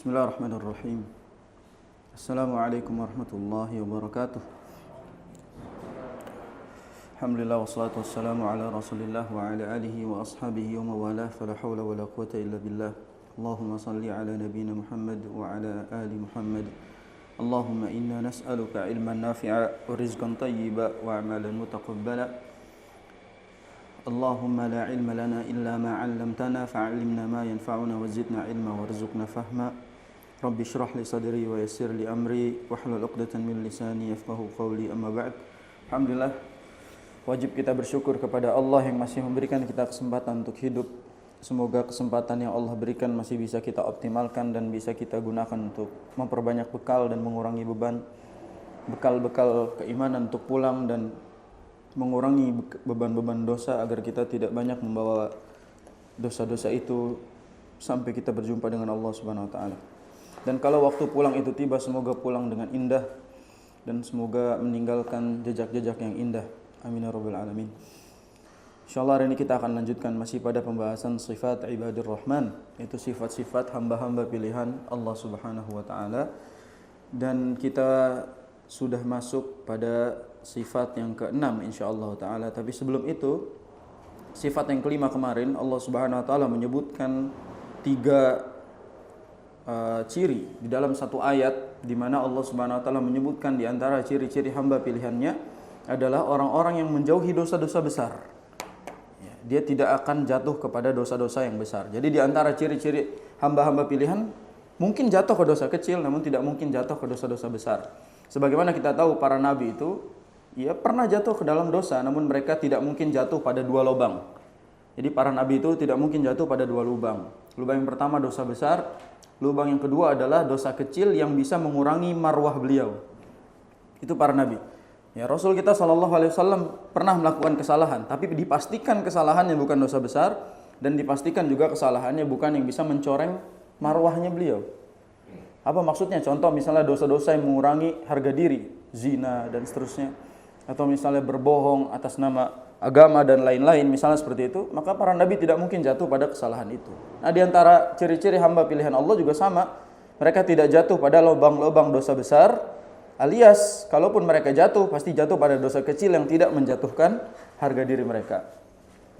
Bismillahirrahmanirrahim. Assalamualaikum warahmatullahi wabarakatuh. Alhamdulillah wassalatu wassalamu ala Rasulillah wa ala alihi wa ashabihi wa mawalah. Fala haula wala quwata illa billah. Allahumma salli ala nabiyyina Muhammad wa ala ali Muhammad. Allahumma inna nas'aluka ilman nafi'a wa rizqan tayyiba wa amalan mutaqabbala. Allahumma la ilma lana illa ma 'allamtana fa'allimna ma yanfa'una wa zidna ilma warzuqna fahma. Rabbi shrah li sadri wa yassir li amri wahlul 'uqdatan min lisani yafqahu qawli. Amma ba'd. Alhamdulillah, wajib kita bersyukur kepada Allah yang masih memberikan kita kesempatan untuk hidup. Semoga kesempatan yang Allah berikan masih bisa kita optimalkan dan bisa kita gunakan untuk memperbanyak bekal dan mengurangi beban, bekal-bekal keimanan untuk pulang dan mengurangi beban-beban dosa agar kita tidak banyak membawa dosa-dosa itu sampai kita berjumpa dengan Allah Subhanahu wa taala. Dan kalau waktu pulang itu tiba, semoga pulang dengan indah dan semoga meninggalkan jejak-jejak yang indah. Amin ya rabbal alamin. Insyaallah hari ini kita akan lanjutkan masih pada pembahasan sifat ibadur rahman, yaitu sifat-sifat hamba-hamba pilihan Allah Subhanahu wa taala. Dan kita sudah masuk pada sifat yang ke-6 insyaallah taala. Tapi sebelum itu, sifat yang kelima kemarin Allah Subhanahu wa taala menyebutkan 3 ciri di dalam satu ayat, di mana Allah Subhanahu wa taala menyebutkan di antara ciri-ciri hamba pilihannya adalah orang-orang yang menjauhi dosa-dosa besar. Ya, dia tidak akan jatuh kepada dosa-dosa yang besar. Jadi di antara ciri-ciri hamba-hamba pilihan mungkin jatuh ke dosa kecil, namun tidak mungkin jatuh ke dosa-dosa besar. Sebagaimana kita tahu para nabi itu pernah jatuh ke dalam dosa, namun mereka tidak mungkin jatuh pada 2 lubang. Jadi para nabi itu tidak mungkin jatuh pada 2 lubang. Lubang yang pertama dosa besar, lubang yang kedua adalah dosa kecil yang bisa mengurangi marwah beliau. Itu para nabi. Ya, Rasul kita SAW pernah melakukan kesalahan, tapi dipastikan kesalahannya bukan dosa besar dan dipastikan juga kesalahannya bukan yang bisa mencoreng marwahnya beliau. Apa maksudnya? Contoh misalnya dosa-dosa yang mengurangi harga diri, zina dan seterusnya, atau misalnya berbohong atas nama agama dan lain-lain, misalnya seperti itu, maka para nabi tidak mungkin jatuh pada kesalahan itu. Nah, di antara ciri-ciri hamba pilihan Allah juga sama. Mereka tidak jatuh pada lubang-lubang dosa besar, alias kalaupun mereka jatuh, pasti jatuh pada dosa kecil yang tidak menjatuhkan harga diri mereka.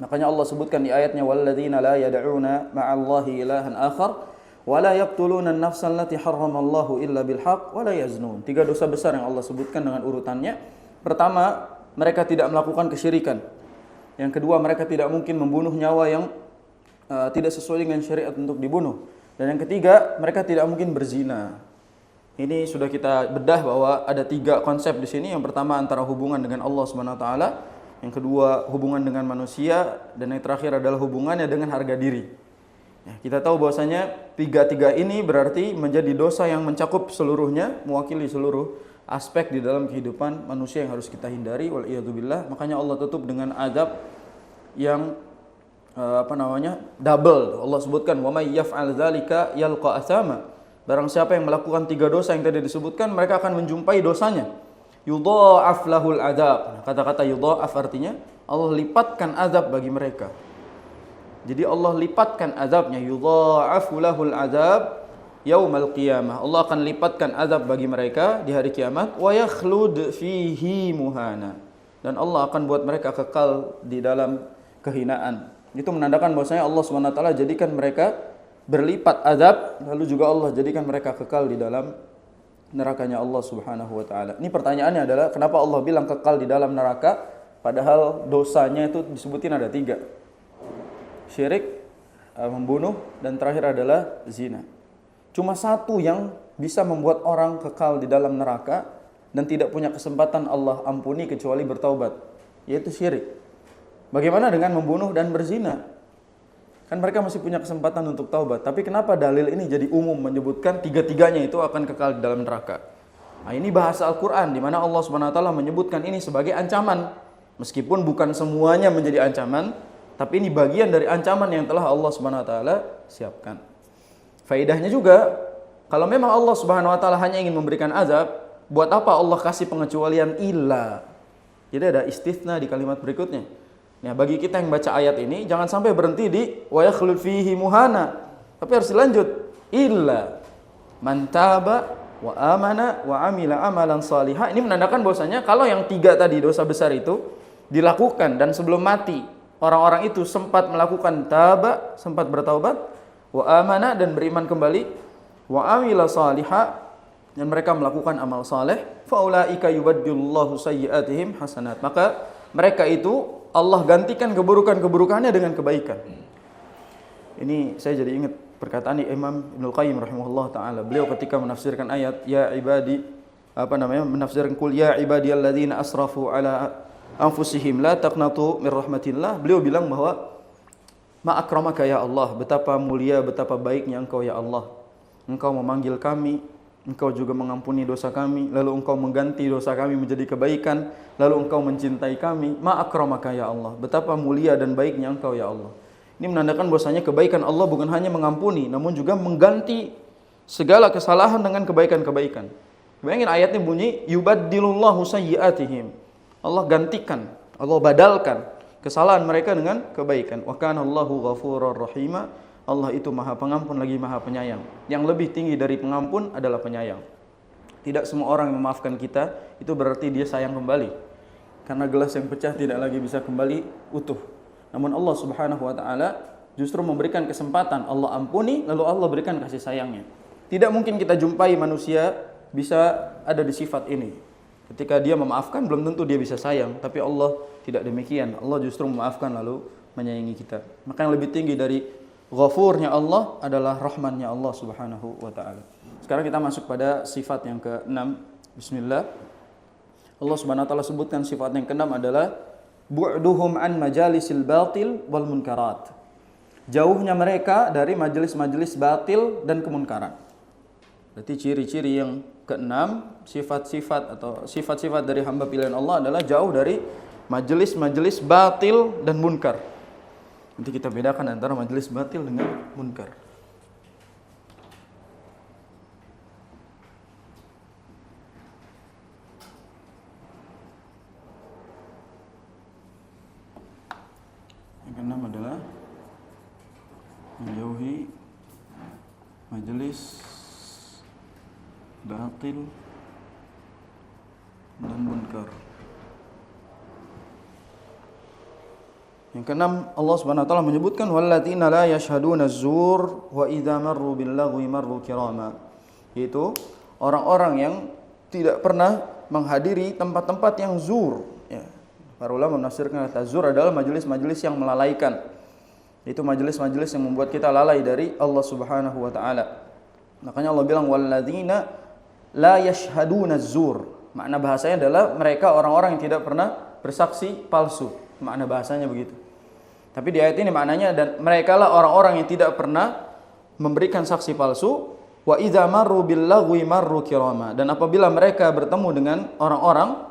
Makanya Allah sebutkan di ayatnya, walladzina la yad'una ma'allahi ilahan akhar wa la yaqtuluna an-nafsa allati harramallahu illa bil haqq wa la yaznun. 3 dosa besar yang Allah sebutkan dengan urutannya. Pertama, mereka tidak melakukan kesyirikan. Yang kedua, mereka tidak mungkin membunuh nyawa yang tidak sesuai dengan syariat untuk dibunuh. Dan yang ketiga, mereka tidak mungkin berzina. Ini sudah kita bedah bahwa ada 3 konsep di sini. Yang pertama antara hubungan dengan Allah Subhanahu wa taala, yang kedua hubungan dengan manusia, dan yang terakhir adalah hubungannya dengan harga diri. Ya, kita tahu bahwasanya 3 ini berarti menjadi dosa yang mencakup seluruhnya, mewakili seluruh aspek di dalam kehidupan manusia yang harus kita hindari, wal iyadzubillah. Makanya Allah tutup dengan azab yang double. Allah sebutkan wa may yaf'al dzalika yalqa athama. Barang siapa yang melakukan 3 dosa yang tadi disebutkan, mereka akan menjumpai dosanya. Yudha'af lahul adzab. Kata-kata yudha'af artinya Allah lipatkan azab bagi mereka. Jadi Allah lipatkan azabnya, yudha'afu lahul adzab yaumal qiyamah. Allah akan lipatkan azab bagi mereka di hari kiamat, wa yakhlud fihi muhana. Dan Allah akan buat mereka kekal di dalam kehinaan. Itu menandakan bahwasanya Allah Subhanahu wa taala jadikan mereka berlipat azab, lalu juga Allah jadikan mereka kekal di dalam nerakanya Allah Subhanahu wa taala. Ini pertanyaannya adalah kenapa Allah bilang kekal di dalam neraka padahal dosanya itu disebutin ada 3. Syirik, membunuh, dan terakhir adalah zina. Cuma 1 yang bisa membuat orang kekal di dalam neraka dan tidak punya kesempatan Allah ampuni kecuali bertaubat, yaitu syirik. Bagaimana dengan membunuh dan berzina? Kan mereka masih punya kesempatan untuk taubat. Tapi kenapa dalil ini jadi umum menyebutkan 3-tiganya itu akan kekal di dalam neraka? Nah, ini bahasa Al-Quran di mana Allah Subhanahu wa taala menyebutkan ini sebagai ancaman. Meskipun bukan semuanya menjadi ancaman, tapi ini bagian dari ancaman yang telah Allah Subhanahu wa taala siapkan. Faedahnya juga, kalau memang Allah Subhanahu wa taala hanya ingin memberikan azab, buat apa Allah kasih pengecualian illa? Jadi ada istitsna di kalimat berikutnya. Nah, bagi kita yang baca ayat ini, jangan sampai berhenti di wa yakhlud fihi muhana, tapi harus dilanjut illa. Man taba wa amana wa amila amalan salihah. Ini menandakan bahwasanya kalau yang 3 tadi dosa besar itu dilakukan dan sebelum mati orang-orang itu sempat melakukan taba, sempat bertaubat, wa amana dan beriman kembali, wa amila salihah dan mereka melakukan amal saleh, faulaika yubaddilullahu sayyi'atihim hasanat. Maka mereka itu Allah gantikan keburukan-keburukannya dengan kebaikan. Ini saya jadi ingat perkataan Imam Ibnul Qayyim rahimahullah taala. Beliau ketika menafsirkan ayat ya ibadi menafsirkan qul ya ibadiyalladzina asrafu ala anfusihim la taqnatu mir rahmatillah. Beliau bilang bahwa ma akramaka ya Allah, betapa mulia, betapa baiknya Engkau ya Allah. Engkau memanggil kami, Engkau juga mengampuni dosa kami, lalu Engkau mengganti dosa kami menjadi kebaikan, lalu Engkau mencintai kami. Ma akramaka ya Allah, betapa mulia dan baiknya Engkau ya Allah. Ini menandakan bahwasanya kebaikan Allah bukan hanya mengampuni, namun juga mengganti segala kesalahan dengan kebaikan-kebaikan. Bayangin ayatnya bunyi yubaddilullahu sayyi'atihim. Allah gantikan, Allah badalkan kesalahan mereka dengan kebaikan. Wa kana Allahu ghafurur rahima. Allah itu Maha Pengampun lagi Maha Penyayang. Yang lebih tinggi dari pengampun adalah penyayang. Tidak semua orang yang memaafkan kita itu berarti dia sayang kembali. Karena gelas yang pecah tidak lagi bisa kembali utuh. Namun Allah Subhanahu wa taala justru memberikan kesempatan, Allah ampuni lalu Allah berikan kasih sayangnya. Tidak mungkin kita jumpai manusia bisa ada di sifat ini. Ketika dia memaafkan belum tentu dia bisa sayang, tapi Allah tidak demikian. Allah justru memaafkan lalu menyayangi kita. Maka yang lebih tinggi dari Ghafurnya Allah adalah rahmannya Allah Subhanahu wa taala. Sekarang kita masuk pada sifat yang ke-6. Bismillah. Allah Subhanahu wa taala sebutkan sifat yang ke-6 adalah bu'duhum an majalisil batil wal munkarat. Jauhnya mereka dari majelis-majelis batil dan kemunkaran. Berarti ciri-ciri yang ke-6, sifat-sifat atau sifat-sifat dari hamba pilihan Allah adalah jauh dari majelis-majelis batil dan munkar. Nanti kita bedakan antara majelis batil dengan munkar. Yang keenam adalah menjauhi majelis batil dan munkar. Yang keenam, Allah Subhanahu wa taala menyebutkan walladzina la yashhaduna az-zur wa idza marru bil lagwi marru kirama. Yaitu orang-orang yang tidak pernah menghadiri tempat-tempat yang zur, ya. Para ulama menafsirkan kata zur adalah majelis-majelis yang melalaikan. Itu majelis-majelis yang membuat kita lalai dari Allah Subhanahu wa taala. Makanya Allah bilang walladzina la yashhaduna az-zur. Makna bahasanya adalah mereka orang-orang yang tidak pernah bersaksi palsu. Makna bahasanya begitu. Tapi di ayat ini maknanya dan mereka lah orang-orang yang tidak pernah memberikan saksi palsu. Wa idza marru bil lagwi marru kirama. Dan apabila mereka bertemu dengan orang-orang,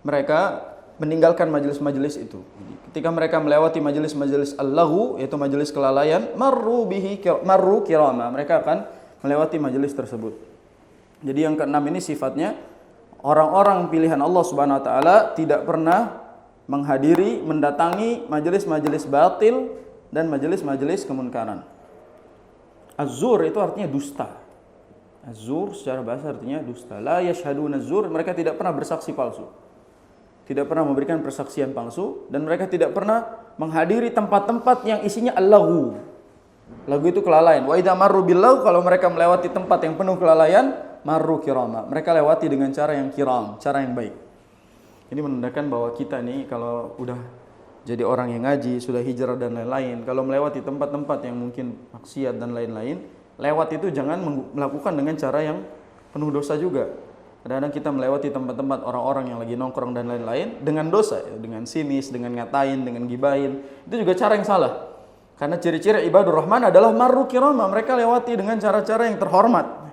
mereka meninggalkan majelis-majelis itu. Ketika mereka melewati majelis-majelis al-laghu, yaitu majelis kelalaian, marru kirama. Mereka akan melewati majelis tersebut. Jadi yang keenam ini sifatnya orang-orang pilihan Allah Subhanahu wa taala tidak pernah menghadiri, mendatangi majelis-majelis batil dan majelis-majelis kemunkaran. Az-zur itu artinya dusta. Az-zur secara bahasa artinya dusta. La yashhaduna az-zur, mereka tidak pernah bersaksi palsu. Tidak pernah memberikan persaksian palsu dan mereka tidak pernah menghadiri tempat-tempat yang isinya al-laghu. Lagu itu kelalaian. Wa idza marru bil laghu, kalau mereka melewati tempat yang penuh kelalaian, marru kirama. Mereka lewati dengan cara yang kiram, cara yang baik. Ini menandakan bahwa kita nih kalau udah jadi orang yang ngaji, sudah hijrah dan lain-lain, kalau melewati tempat-tempat yang mungkin maksiat dan lain-lain, lewat itu jangan melakukan dengan cara yang penuh dosa juga. Kadang-kadang kita melewati tempat-tempat orang-orang yang lagi nongkrong dan lain-lain dengan dosa, dengan sinis, dengan ngatain, dengan gibahin. Itu juga cara yang salah. Karena ciri-ciri ibadur rahman adalah marru kirama, mereka lewati dengan cara-cara yang terhormat.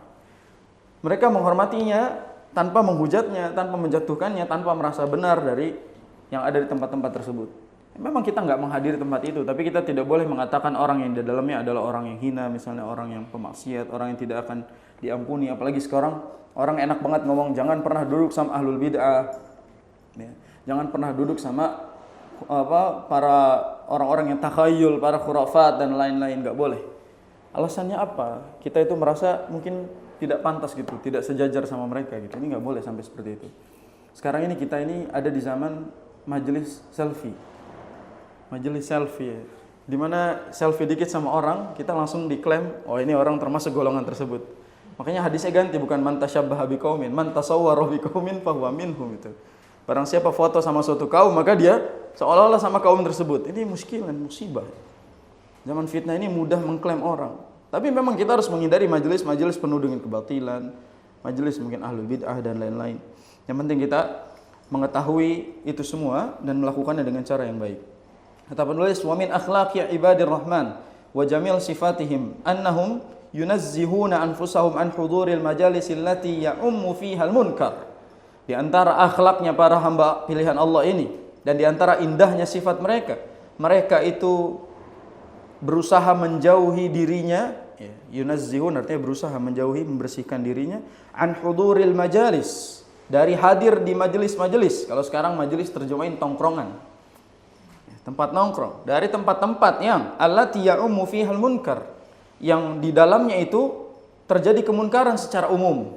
Mereka menghormatinya tanpa menghujatnya, tanpa menjatuhkannya, tanpa merasa benar dari yang ada di tempat-tempat tersebut. Memang kita nggak menghadiri tempat itu, tapi kita tidak boleh mengatakan orang yang di dalamnya adalah orang yang hina, misalnya orang yang pemaksiat, orang yang tidak akan diampuni. Apalagi sekarang orang enak banget ngomong jangan pernah duduk sama ahlul bid'ah, ya. Jangan pernah duduk sama para orang-orang yang takhayul, para khurafat dan lain-lain, nggak boleh. Alasannya apa? Kita itu merasa mungkin tidak pantas gitu, tidak sejajar sama mereka gitu. Ini nggak boleh sampai seperti itu. Sekarang ini kita ini ada di zaman majelis selfie. Majelis selfie ya. Dimana selfie dikit sama orang, kita langsung diklaim, oh ini orang termasuk golongan tersebut. Makanya hadisnya ganti, bukan man tasyabbaha biqaumin, man tasawwara biqaumin fahuwa minhum itu. Barang siapa foto sama suatu kaum, maka dia seolah-olah sama kaum tersebut. Ini muskilan, musibah. Zaman fitnah ini mudah mengklaim orang. Tapi memang kita harus menghindari majelis-majelis penuh dengan kebatilan, majelis mungkin ahlul bid'ah dan lain-lain. Yang penting kita mengetahui itu semua dan melakukannya dengan cara yang baik. Kata penulis, wa min akhlaqi ibadir rahman wa jamil sifatihim annahum yunazzihuna anfusahum an huduril majalis allati ya'ummu fiha al-munkar. Di antara akhlaknya para hamba pilihan Allah ini dan di antara indahnya sifat mereka, mereka itu berusaha menjauhi dirinya, ya, yunazzihun artinya berusaha menjauhi, membersihkan dirinya an huduril majalis, dari hadir di majelis-majelis. Kalau sekarang majelis terjemahin tongkrongan. Tempat nongkrong, dari tempat-tempat yang allati ya'ummu fihal munkar, yang di dalamnya itu terjadi kemunkaran secara umum.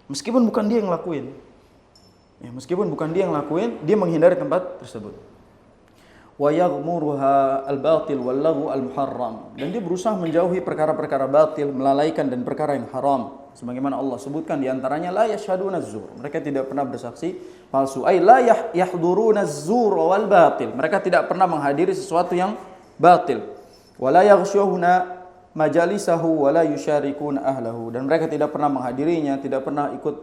Meskipun bukan dia yang lakuin. Ya, meskipun bukan dia yang lakuin, dia menghindari tempat tersebut. Wa yaghmuruha al-batil wal laghu al-muharram, dan dia berusaha menjauhi perkara-perkara batil, melalaikan dan perkara yang haram. Sebagaimana Allah sebutkan di antaranya la yashhaduna az-zur. Mereka tidak pernah bersaksi palsu. Ay la yahduruna az-zur wal batil. Mereka tidak pernah menghadiri sesuatu yang batil. Wa la yaghshawna majalisahu wa la yusharikuna ahlahu. Dan mereka tidak pernah menghadirinya, tidak pernah ikut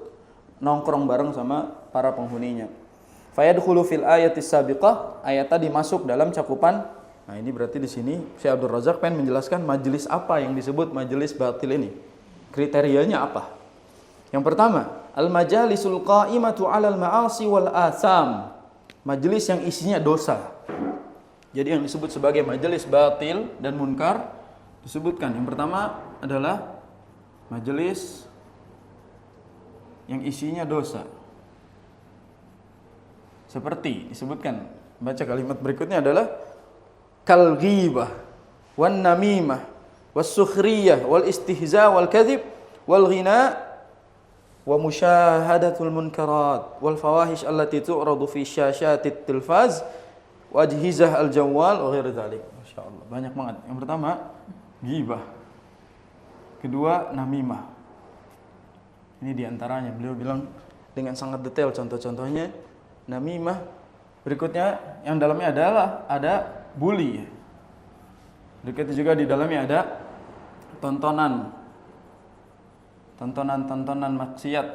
nongkrong bareng sama para penghuninya. Fayadkhulu fil ayati sabiqah, ayat tadi masuk dalam cakupan. Nah, ini berarti di sini Syekh Abdul Razak pengen menjelaskan majelis apa yang disebut majelis batil ini. Kriterianya apa? Yang pertama, al-majalisul qa'imatu 'alal ma'asi wal atham. Majelis yang isinya dosa. Jadi yang disebut sebagai majelis batil dan munkar disebutkan. Yang pertama adalah majelis yang isinya dosa. Seperti disebutkan, baca kalimat berikutnya adalah kal ghibah wan namimah was sukhriyah wal istihza wal kadhib wal ghina wa musyahadatul munkarat wal fawahish allati tu'radu fi syashatit tilfaz wa ajhizah al jawal wa ghairi dzalik. Masyaallah, banyak banget. Yang pertama ghibah. Kedua namimah. Ini diantaranya beliau bilang dengan sangat detail contoh-contohnya. Namimah, berikutnya yang dalamnya adalah ada bully. Berikutnya juga di dalamnya ada tontonan maksiat.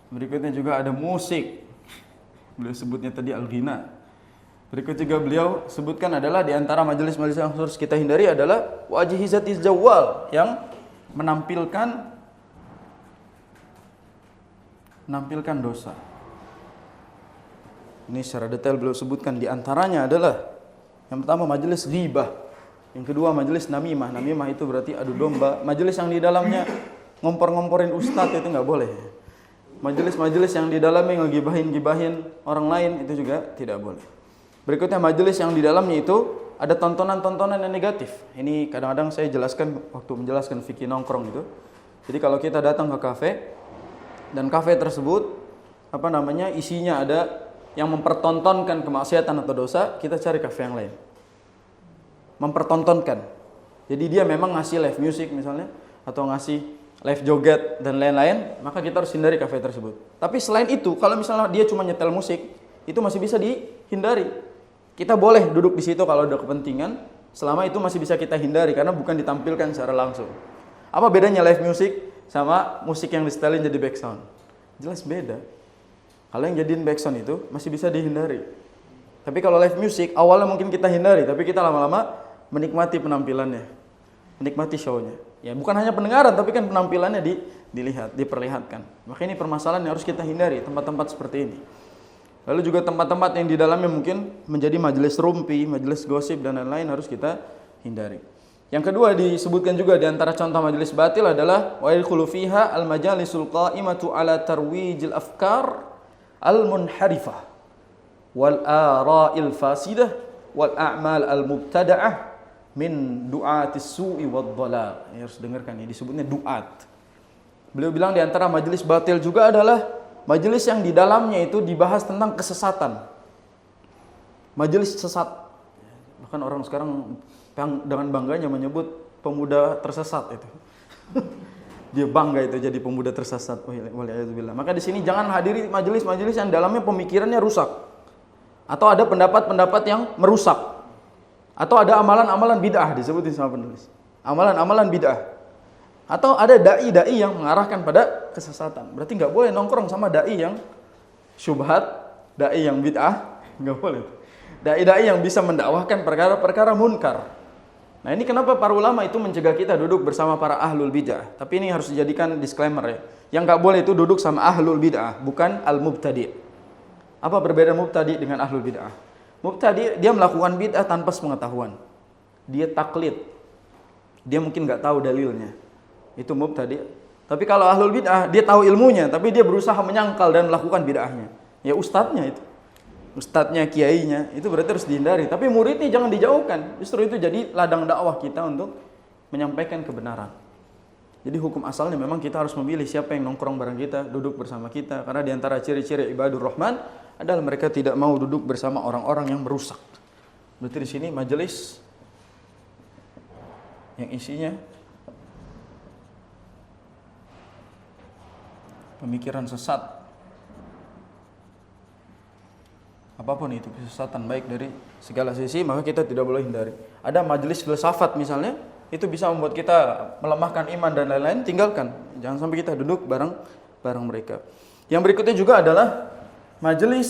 Berikutnya juga ada musik. Beliau sebutnya tadi al-ghina. Berikut juga beliau sebutkan adalah di antara majelis-majelis yang harus kita hindari adalah wajhizatiz jawal, yang menampilkan dosa. Ini secara detail beliau sebutkan. Di antaranya adalah yang pertama majelis ghibah, yang kedua majelis namimah. Namimah itu berarti adu domba. Majelis yang di dalamnya ngompor-ngomporin ustadz itu nggak boleh. Majelis-majelis yang di dalamnya ngegibahin orang lain itu juga tidak boleh. Berikutnya majelis yang di dalamnya itu ada tontonan-tontonan yang negatif. Ini kadang-kadang saya jelaskan waktu menjelaskan fikih nongkrong itu. Jadi kalau kita datang ke kafe dan kafe tersebut isinya ada yang mempertontonkan kemaksiatan atau dosa, kita cari kafe yang lain. Mempertontonkan. Jadi dia memang ngasih live music misalnya, atau ngasih live joget dan lain-lain, maka kita harus hindari kafe tersebut. Tapi selain itu, kalau misalnya dia cuma nyetel musik, itu masih bisa dihindari. Kita boleh duduk di situ kalau ada kepentingan, selama itu masih bisa kita hindari karena bukan ditampilkan secara langsung. Apa bedanya live music sama musik yang disetelin jadi background? Jelas beda. Kalau yang jadiin backsound itu masih bisa dihindari. Tapi kalau live music awalnya mungkin kita hindari, tapi kita lama-lama menikmati penampilannya, menikmati show-nya. Ya bukan hanya pendengaran, tapi kan penampilannya dilihat, diperlihatkan. Maka ini permasalahan yang harus kita hindari, tempat-tempat seperti ini. Lalu juga tempat-tempat yang di dalamnya mungkin menjadi majelis rumpi, majelis gosip dan lain-lain harus kita hindari. Yang kedua disebutkan juga di antara contoh majelis batil adalah wa yadkhulu fiha al-majalisul qa'imatu ala tarwijil afkar al-munharifah wal ara'il fasidah wal a'mal al-mubtada'ah min du'atis su'i wad dhalal. Ya, harus dengarkan ini disebutnya du'at. Beliau bilang di antara majelis batil juga adalah majelis yang di dalamnya itu dibahas tentang kesesatan. Majelis sesat. Bahkan orang sekarang dengan bangganya menyebut pemuda tersesat itu. Dia bangga itu jadi pemuda tersesat. Waliyadzubillah. Maka di sini jangan hadiri majelis-majelis yang dalamnya pemikirannya rusak. Atau ada pendapat-pendapat yang merusak. Atau ada amalan-amalan bid'ah disebutin sama penulis. Amalan-amalan bid'ah. Atau ada dai-dai yang mengarahkan pada kesesatan. Berarti nggak boleh nongkrong sama dai yang syubhat, dai yang bid'ah, nggak boleh. Dai-dai yang bisa mendakwahkan perkara-perkara munkar. Nah, ini kenapa para ulama itu mencegah kita duduk bersama para ahlul bid'ah. Tapi ini harus dijadikan disclaimer ya. Yang nggak boleh itu duduk sama ahlul bid'ah, bukan al-mubtadi'. Apa perbedaan mubtadi' dengan ahlul bid'ah? Mubtadi' dia melakukan bid'ah tanpa sepengetahuan. Dia taklid. Dia mungkin nggak tahu dalilnya. Itu mubtadi'. Tapi kalau ahlul bid'ah, dia tahu ilmunya, tapi dia berusaha menyangkal dan melakukan bid'ahnya. Ya ustadznya itu. Ustadznya, kiainya, itu berarti harus dihindari. Tapi muridnya jangan dijauhkan. Justru itu jadi ladang dakwah kita untuk menyampaikan kebenaran. Jadi hukum asalnya memang kita harus memilih siapa yang nongkrong bareng kita, duduk bersama kita. Karena di antara ciri-ciri ibadur rahman adalah mereka tidak mau duduk bersama orang-orang yang merusak. Berarti di sini majelis yang isinya pemikiran sesat, apapun itu kesesatan baik dari segala sisi, maka kita tidak boleh hindari. Ada majelis filsafat misalnya, itu bisa membuat kita melemahkan iman dan lain-lain, tinggalkan. Jangan sampai kita duduk bareng mereka. Yang berikutnya juga adalah majelis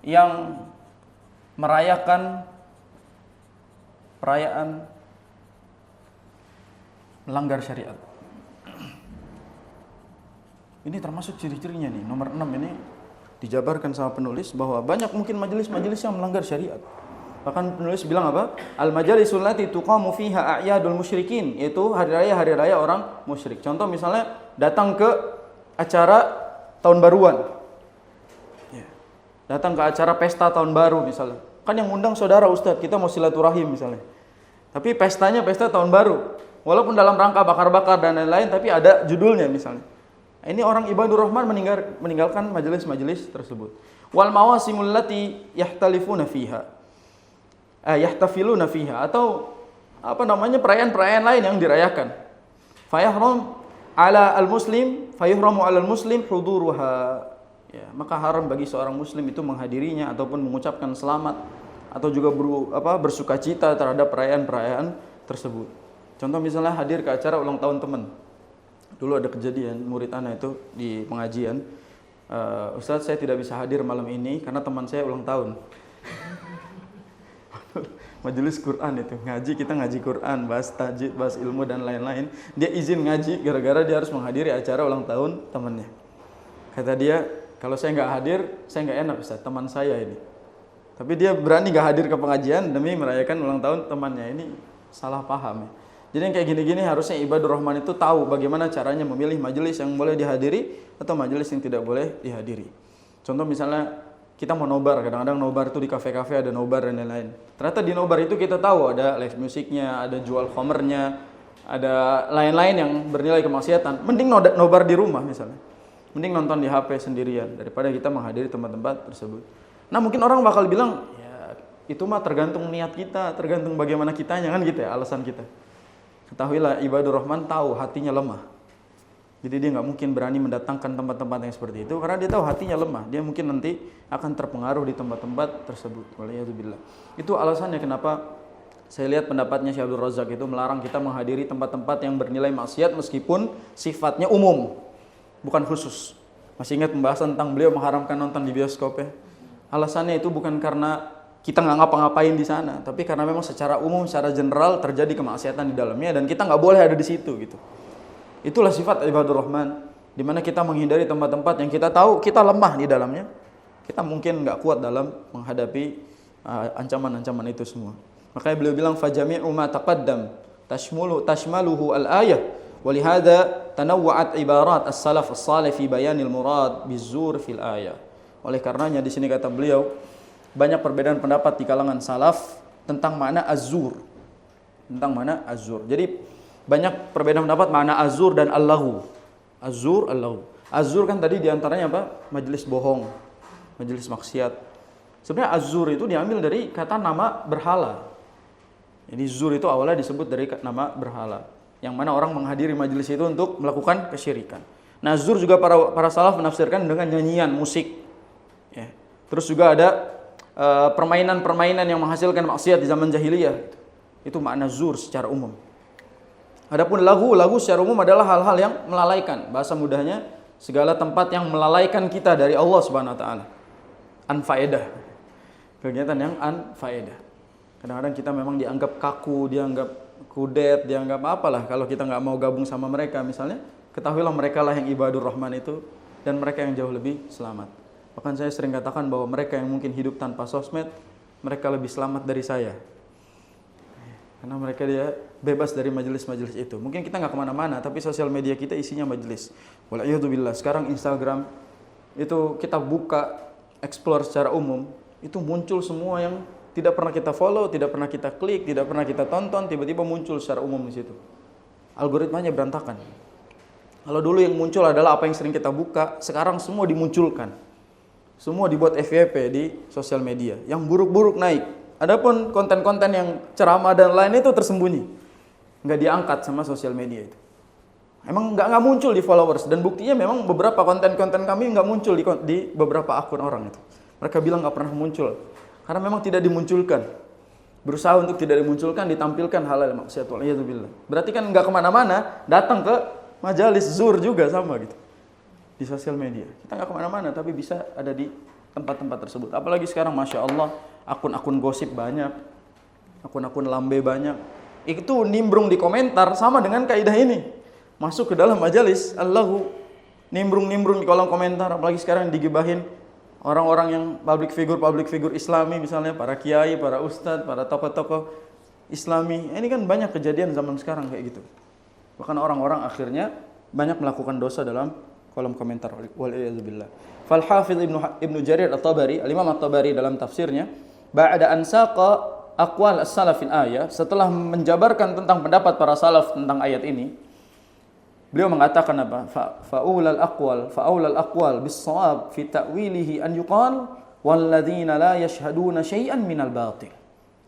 yang merayakan perayaan melanggar syariat. Ini termasuk ciri-cirinya nih, nomor 6 ini dijabarkan sama penulis bahwa banyak mungkin majelis-majelis yang melanggar syariat. Bahkan penulis bilang apa? Al-majalisul lati tuqamu fiha a'yadul musyrikin, yaitu hari raya orang musyrik. Contoh misalnya datang ke acara tahun baruan. Ya. Datang ke acara pesta tahun baru misalnya. Kan yang undang saudara ustadz, kita mau silaturahim misalnya. Tapi pestanya pesta tahun baru. Walaupun dalam rangka bakar-bakar dan lain-lain, tapi ada judulnya misalnya. Ini orang ibadur rahman meninggalkan majelis-majelis tersebut. Wal mawasimul lati yahtalifuna fiha. Yahtafiluna fiha, atau apa namanya perayaan-perayaan lain yang dirayakan. Fayahram ala al-muslim, fayuhramu ala al-muslim huduruha. Ya, maka haram bagi seorang muslim itu menghadirinya ataupun mengucapkan selamat atau juga bersukacita terhadap perayaan-perayaan tersebut. Contoh misalnya hadir ke acara ulang tahun teman. Dulu ada kejadian murid anak itu di pengajian, Ustadz saya tidak bisa hadir malam ini karena teman saya ulang tahun. Majelis Quran itu, kita ngaji Quran, bahas tajwid, bahas ilmu dan lain-lain. Dia izin ngaji gara-gara dia harus menghadiri acara ulang tahun temannya. Kata dia, kalau saya nggak hadir, saya nggak enak Ustadz, teman saya ini. Tapi dia berani nggak hadir ke pengajian demi merayakan ulang tahun temannya. Ini salah paham ya. Jadi yang kayak gini-gini harusnya ibadur rahman itu tahu bagaimana caranya memilih majelis yang boleh dihadiri atau majelis yang tidak boleh dihadiri. Contoh misalnya kita mau nobar, kadang-kadang nobar itu di kafe-kafe ada nobar dan lain-lain. Ternyata di nobar itu kita tahu ada live musiknya, ada jual khamernya, ada lain-lain yang bernilai kemaksiatan. Mending nobar di rumah misalnya. Mending nonton di HP sendirian daripada kita menghadiri tempat-tempat tersebut. Nah mungkin orang bakal bilang, ya itu mah tergantung niat kita, tergantung bagaimana kitanya kan gitu ya alasan kita. Ketahuilah ibadur rahman tahu hatinya lemah. Jadi dia nggak mungkin berani mendatangkan tempat-tempat yang seperti itu karena dia tahu hatinya lemah. Dia mungkin nanti akan terpengaruh di tempat-tempat tersebut. Waliyadzubillah. Itu alasannya kenapa saya lihat pendapatnya Syekh Abdul Razak itu melarang kita menghadiri tempat-tempat yang bernilai maksiat meskipun sifatnya umum, bukan khusus. Masih ingat pembahasan tentang beliau mengharamkan nonton di bioskop ya? Alasannya itu bukan karena kita nggak ngapa-ngapain di sana, tapi karena memang secara umum, secara general terjadi kemaksiatan di dalamnya dan kita nggak boleh ada di situ gitu. Itulah sifat ibadur rahman, di mana kita menghindari tempat-tempat yang kita tahu kita lemah di dalamnya. Kita mungkin nggak kuat dalam menghadapi ancaman-ancaman itu semua. Makanya beliau bilang fajami'u ma taqaddam tashmaluhu al-ayah walihada tanawwa'at ibarat as-salaf as-salih fi bayanil murad bizur fil ayah. Oleh karenanya di sini kata beliau banyak perbedaan pendapat di kalangan salaf tentang makna az-zur. Tentang makna az-zur. Jadi banyak perbedaan pendapat makna az-zur dan al-laghu. Az-zur, al-laghu. Az-zur kan tadi diantaranya apa? Majelis bohong, majelis maksiat. Sebenarnya az-zur itu diambil dari kata nama berhala. Jadi zur itu awalnya disebut dari nama berhala, yang mana orang menghadiri majelis itu untuk melakukan kesyirikan. Nah, zur juga para salaf menafsirkan dengan nyanyian, musik. Ya. Terus juga ada permainan-permainan yang menghasilkan maksiat di zaman jahiliyah. Itu makna zur secara umum. Adapun lagu secara umum adalah hal-hal yang melalaikan. Bahasa mudahnya, segala tempat yang melalaikan kita dari Allah Subhanahu wa taala. Anfaedah. Kegiatan yang anfaedah. Kadang-kadang kita memang dianggap kaku, dianggap kudet, dianggap apalah kalau kita nggak mau gabung sama mereka misalnya. Ketahuilah mereka lah yang ibadur rahman itu, dan mereka yang jauh lebih selamat. Bahkan saya sering katakan bahwa mereka yang mungkin hidup tanpa sosmed, mereka lebih selamat dari saya. Karena mereka dia bebas dari majelis-majelis itu. Mungkin kita nggak kemana-mana, tapi sosial media kita isinya majelis. Wala'iyadzubillah, sekarang Instagram itu kita buka, explore secara umum, itu muncul semua yang tidak pernah kita follow, tidak pernah kita klik, tidak pernah kita tonton, tiba-tiba muncul secara umum di situ. Algoritmanya berantakan. Kalau dulu yang muncul adalah apa yang sering kita buka, sekarang semua dimunculkan. Semua dibuat FYP di sosial media. Yang buruk-buruk naik. Adapun konten-konten yang ceramah dan lain itu tersembunyi. Nggak diangkat sama sosial media itu. Emang nggak muncul di followers. Dan buktinya memang beberapa konten-konten kami nggak muncul di beberapa akun orang itu. Mereka bilang nggak pernah muncul. Karena memang tidak dimunculkan. Berusaha untuk tidak dimunculkan, ditampilkan halal maksiat. Berarti kan nggak kemana-mana, datang ke majalis zur juga sama gitu. Di sosial media. Kita nggak kemana-mana, tapi bisa ada di tempat-tempat tersebut. Apalagi sekarang Masya Allah, akun-akun gosip banyak. Akun-akun lambe banyak. Itu nimbrung di komentar sama dengan kaidah ini. Masuk ke dalam majalis, Allahu nimbrung-nimbrung di kolom komentar. Apalagi sekarang digibahin orang-orang yang public figure Islami, misalnya para kiai, para ustadz, para tokoh-tokoh Islami. Ini kan banyak kejadian zaman sekarang kayak gitu. Bahkan orang-orang akhirnya banyak melakukan dosa dalam kolom komentar. Wal'iyadzubillah. Fal-Hafidh Ibnu Jarir At-Tabari, Al-Imam At-Tabari dalam tafsirnya, ba'da an saqa aqwal as-salafin ayat, setelah menjabarkan tentang pendapat para salaf tentang ayat ini, beliau mengatakan apa? Fa'ulal aqwal bis-shawab fi ta'wilihi an yuqal walladzina la yashhaduna syai'an minal batil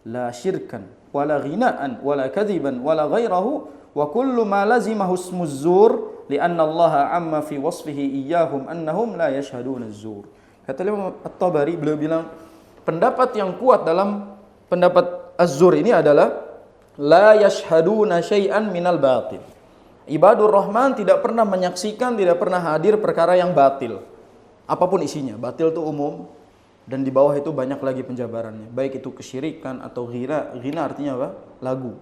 la syirkan wala ghina'an wala kadhiban wala ghairahu wa kullu ma lazimahu ismuz zur li'anna Allah amma fi wasfihi iyyahum annahum la yashhaduna az-zur. Kata Imam At-Tabari, beliau bilang pendapat yang kuat dalam pendapat az-zur ini adalah la yashhaduna syai'an minal batil. Ibadur Rahman tidak pernah menyaksikan, tidak pernah hadir perkara yang batil. Apapun isinya, batil itu umum, dan di bawah itu banyak lagi penjabarannya. Baik itu kesyirikan atau ghina. Ghina artinya apa? Lagu.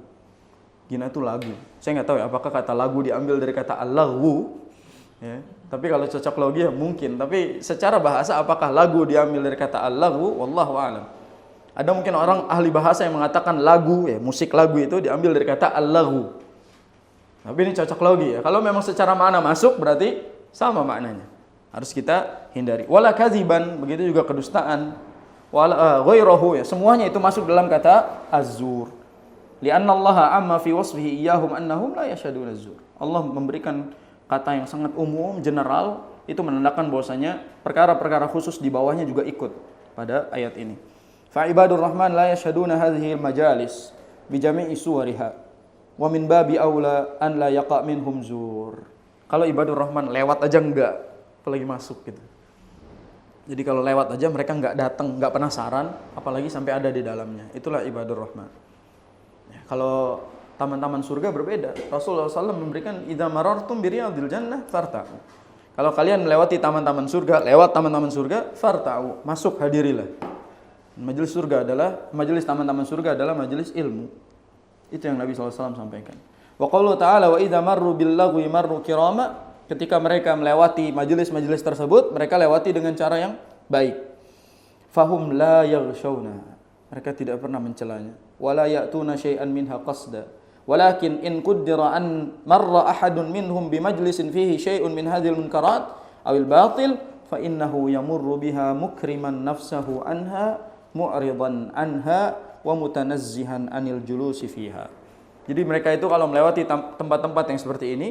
Ghina itu lagu. Saya nggak tahu ya, apakah kata lagu diambil dari kata al-laghu. Ya. Tapi kalau cocok logi ya mungkin. Tapi secara bahasa apakah lagu diambil dari kata al-laghu? Wallahu a'lam. Ada mungkin orang ahli bahasa yang mengatakan lagu, ya, musik lagu itu diambil dari kata al-laghu. Tapi ini cocok logi ya. Kalau memang secara makna masuk berarti sama maknanya. Harus kita hindari. Wala kadziban, begitu juga kedustaan. Wala ghairahu, ya, semuanya itu masuk dalam kata az-zur. Li'anna Allah amma fi wasfihi iyyahum annahum la yashhaduna az-zur. Allah memberikan kata yang sangat umum, general, itu menandakan bahwasanya perkara-perkara khusus di bawahnya juga ikut pada ayat ini. Fa ibadur rahman la yashhaduna hadhihi al-majalis bi jami'i suwariha. Wa min babi aula an la yaqa minhum zur. Kalau ibadur rahman lewat aja enggak, apalagi masuk gitu. Jadi kalau lewat aja mereka enggak datang, enggak penasaran, apalagi sampai ada di dalamnya. Itulah ibadur rahman. Ya, kalau taman-taman surga berbeda. Rasulullah SAW memberikan idza marartum bi riyadil jannah farta'u. Kalau kalian melewati taman-taman surga, lewat taman-taman surga, farta'u, masuk hadirilah. Majelis surga adalah majelis taman-taman surga adalah majelis ilmu. Itu yang Nabi SAW sampaikan. Wa qaulu ta'ala wa idza marru bil lagwi marru kirama, ketika mereka melewati majelis-majelis tersebut, mereka lewati dengan cara yang baik. Fahum la yaghshawna, mereka tidak pernah mencelanya. Wala ya'tuna syai'an minha qasda. Walakin in qaddara an marra ahadun minhum bi majlisin fihi syai'un min hadhil munkarat awil batil fa innahu yamurru biha mukriman nafsahu anha mu'ridan anha wa mutanazzihan 'anil julusi fiha. Jadi mereka itu kalau melewati tempat-tempat yang seperti ini,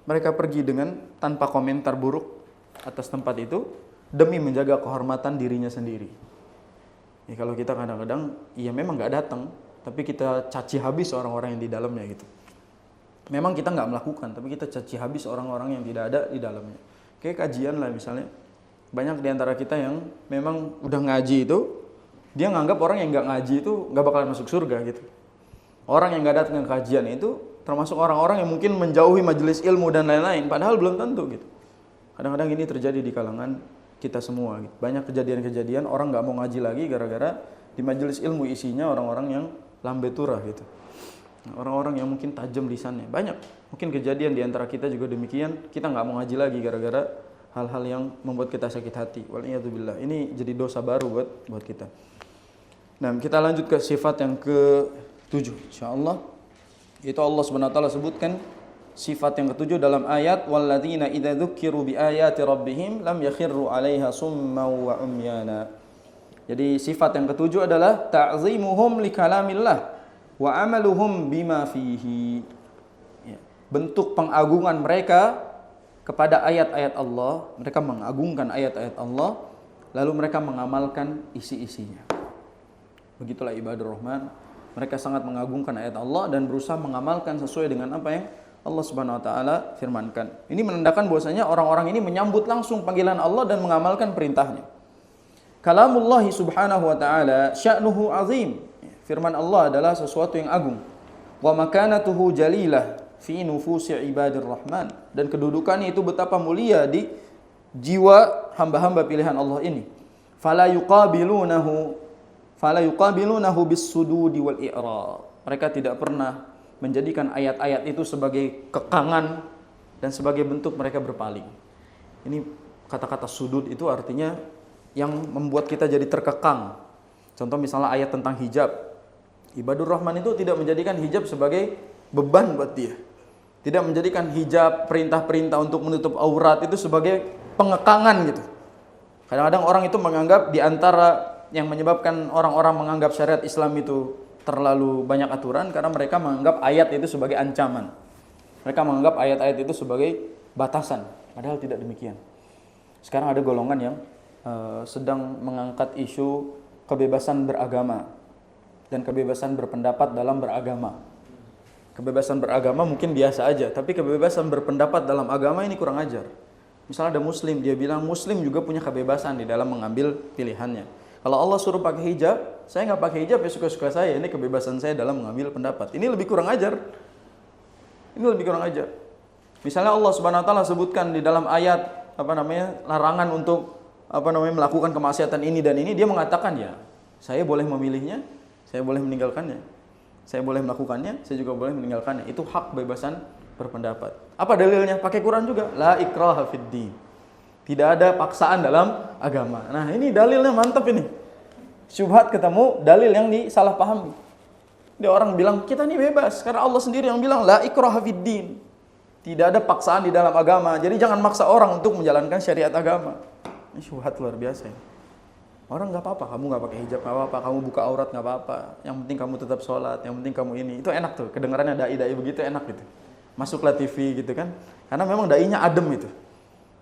mereka pergi dengan tanpa komentar buruk atas tempat itu demi menjaga kehormatan dirinya sendiri. Ya, kalau kita kadang-kadang ya memang nggak datang, tapi kita caci habis orang-orang yang di dalamnya gitu. Memang kita nggak melakukan, tapi kita caci habis orang-orang yang tidak ada di dalamnya. Kayak kajian lah misalnya, banyak di antara kita yang memang udah ngaji itu, dia nganggap orang yang nggak ngaji itu nggak bakalan masuk surga gitu. Orang yang nggak datang ke kajian itu termasuk orang-orang yang mungkin menjauhi majelis ilmu dan lain-lain, padahal belum tentu gitu. Kadang-kadang ini terjadi di kalangan kita semua gitu. Banyak kejadian-kejadian orang nggak mau ngaji lagi gara-gara di majelis ilmu isinya orang-orang yang lambe turah gitu. Orang-orang yang mungkin tajam lisannya banyak. Mungkin kejadian di antara kita juga demikian. Kita nggak mau ngaji lagi gara-gara hal-hal yang membuat kita sakit hati. Waliyadzubillah. Ini jadi dosa baru buat kita. Nah, kita lanjut ke sifat yang ke-7 insyaallah. Itu Allah Subhanahu wa taala sebutkan sifat yang ke-7 dalam ayat walladzina idza dzukiru biayati rabbihim lam yakhirru 'alaiha summan wa umyana. Jadi sifat yang ke-7 adalah ta'zimuhum li kalamillah wa amaluhum bima fihi. Ya. Bentuk pengagungan mereka kepada ayat-ayat Allah, mereka mengagungkan ayat-ayat Allah, lalu mereka mengamalkan isi-isinya. Begitulah ibadur rahman, mereka sangat mengagungkan ayat Allah dan berusaha mengamalkan sesuai dengan apa yang Allah Subhanahu wa taala firmankan. Ini menandakan bahwasanya orang-orang ini menyambut langsung panggilan Allah dan mengamalkan perintahnya. Kalamullah Subhanahu wa taala sya'nuhu azim. Firman Allah adalah sesuatu yang agung. Wa makanatuhu jalilah fi nufusi ibadir rahman. Dan kedudukannya itu betapa mulia di jiwa hamba-hamba pilihan Allah ini. Fala yuqabilunahu bis-sududi wal i'ra. Mereka tidak pernah menjadikan ayat-ayat itu sebagai kekangan dan sebagai bentuk mereka berpaling. Ini kata-kata sudud itu artinya yang membuat kita jadi terkekang. Contoh misalnya ayat tentang hijab. Ibadur Rahman itu tidak menjadikan hijab sebagai beban buat dia. Tidak menjadikan hijab, perintah-perintah untuk menutup aurat itu sebagai pengekangan gitu. Kadang-kadang orang itu menganggap di antara yang menyebabkan orang-orang menganggap syariat Islam itu terlalu banyak aturan karena mereka menganggap ayat itu sebagai ancaman. Mereka menganggap ayat-ayat itu sebagai batasan. Padahal tidak demikian. Sekarang ada golongan yang sedang mengangkat isu kebebasan beragama dan kebebasan berpendapat dalam beragama. Kebebasan beragama mungkin biasa aja, tapi kebebasan berpendapat dalam agama ini kurang ajar. Misalnya ada muslim, dia bilang muslim juga punya kebebasan di dalam mengambil pilihannya. Kalau Allah suruh pakai hijab, saya nggak pakai hijab ya suka-suka saya, ini kebebasan saya dalam mengambil pendapat. Ini lebih kurang ajar. Ini lebih kurang ajar. Misalnya Allah Subhanahu wa taala sebutkan di dalam ayat larangan untuk melakukan kemaksiatan ini dan ini, dia mengatakan ya, saya boleh memilihnya, saya boleh meninggalkannya. Saya boleh melakukannya, saya juga boleh meninggalkannya. Itu hak kebebasan berpendapat. Apa dalilnya? Pakai Quran juga. La ikraha fid din. Tidak ada paksaan dalam agama. Nah, ini dalilnya mantap ini. Syubhat ketemu, dalil yang disalahpahami. Dia orang bilang, kita ini bebas karena Allah sendiri yang bilang la ikraha fid din. Tidak ada paksaan di dalam agama. Jadi jangan maksa orang untuk menjalankan syariat agama. Ini syubhat luar biasa ya. Orang nggak apa-apa, kamu nggak pakai hijab nggak apa-apa, kamu buka aurat nggak apa-apa, yang penting kamu tetap sholat, yang penting kamu ini, itu enak tuh, kedengarannya dai-dai begitu enak gitu, masuklah TV gitu kan, karena memang dai-nya adem itu,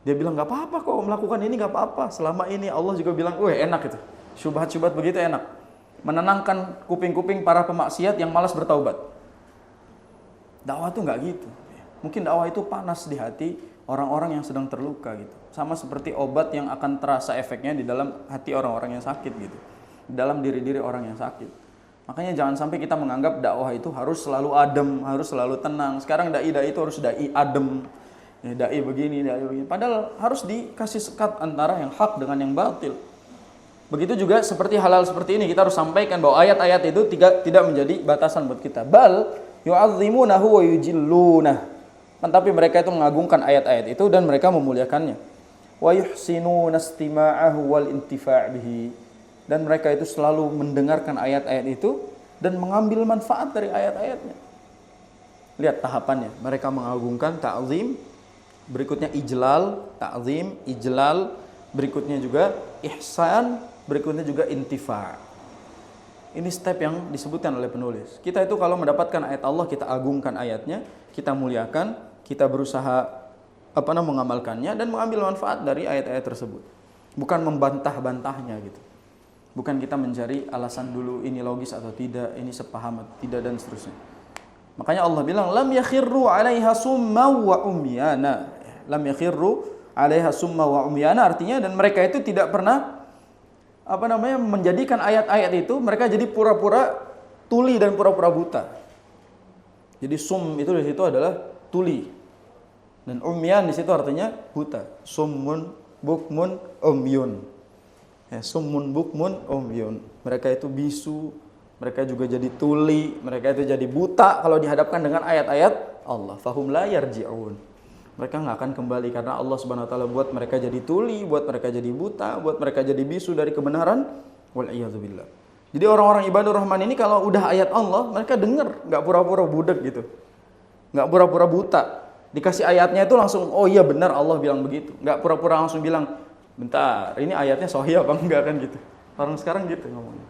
dia bilang nggak apa-apa kok melakukan ini nggak apa-apa, selama ini Allah juga bilang, enak itu, syubhat-syubhat begitu enak, menenangkan kuping-kuping para pemaksiat yang malas bertaubat. Dakwah tuh nggak gitu, mungkin dakwah itu panas di hati orang-orang yang sedang terluka gitu. Sama seperti obat yang akan terasa efeknya di dalam hati orang-orang yang sakit gitu. Di dalam diri-diri orang yang sakit. Makanya jangan sampai kita menganggap dakwah itu harus selalu adem, harus selalu tenang. Sekarang dai-dai itu harus dai adem. Ya, dai begini, dai begini. Padahal harus dikasih sekat antara yang hak dengan yang batil. Begitu juga seperti hal-hal seperti ini, kita harus sampaikan bahwa ayat-ayat itu tidak menjadi batasan buat kita. Bal yu'azzimunahu wa yujillunah. Tapi mereka itu mengagungkan ayat-ayat itu dan mereka memuliakannya. Wa yuhsinuna istima'ahu wal intifa' bihi. Dan mereka itu selalu mendengarkan ayat-ayat itu dan mengambil manfaat dari ayat-ayatnya. Lihat tahapannya. Mereka mengagungkan ta'zim, berikutnya ijlal, ta'zim, ijlal, berikutnya juga ihsan, berikutnya juga intifa'. Ini step yang disebutkan oleh penulis. Kita itu kalau mendapatkan ayat Allah, kita agungkan ayatnya, kita muliakan, kita berusaha mengamalkannya dan mengambil manfaat dari ayat-ayat tersebut. Bukan membantah-bantahnya gitu. Bukan kita mencari alasan dulu ini logis atau tidak, ini sepaham atau tidak dan seterusnya. Makanya Allah bilang lam yakhirru 'alaiha summa wa umyana. Lam yakhirru 'alaiha summa wa umyana artinya dan mereka itu tidak pernah menjadikan ayat-ayat itu mereka jadi pura-pura tuli dan pura-pura buta. Jadi sum itu di situ adalah tuli. Dan umyan di situ artinya buta. Summun bukmun umyun. Ya, summun bukmun umyun. Mereka itu bisu, mereka juga jadi tuli, mereka itu jadi buta kalau dihadapkan dengan ayat-ayat Allah. Fahum la yarji'un. Mereka nggak akan kembali karena Allah Subhanahu wa taala buat mereka jadi tuli, buat mereka jadi buta, buat mereka jadi bisu dari kebenaran. Wal iyadzubillah. Jadi orang-orang ibadur rahman ini kalau udah ayat Allah, mereka dengar, nggak pura-pura budak gitu. Nggak pura-pura buta. Dikasih ayatnya itu langsung, oh iya benar Allah bilang begitu. Nggak pura-pura langsung bilang, bentar, ini ayatnya sahih apa enggak kan gitu. Orang sekarang gitu ngomongnya.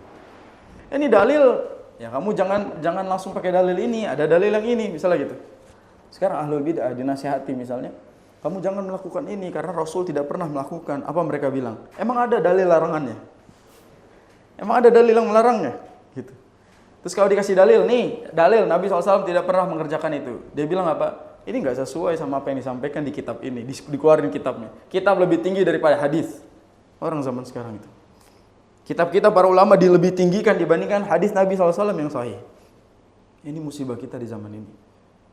Ini dalil, ya kamu jangan langsung pakai dalil ini, ada dalil yang ini, misalnya gitu. Sekarang ahlul bid'ah dinasihati misalnya, kamu jangan melakukan ini karena Rasul tidak pernah melakukan. Apa mereka bilang? Emang ada dalil larangannya? Emang ada dalil yang melarangnya? Gitu. Terus kalau dikasih dalil, nih dalil Nabi SAW tidak pernah mengerjakan itu. Dia bilang apa? Ini nggak sesuai sama apa yang disampaikan di kitab ini, dikeluarin kitabnya. Kitab lebih tinggi daripada hadis. Orang zaman sekarang itu. Kitab-kitab para ulama lebih tinggikan dibandingkan hadis Nabi SAW yang sahih. Ini musibah kita di zaman ini.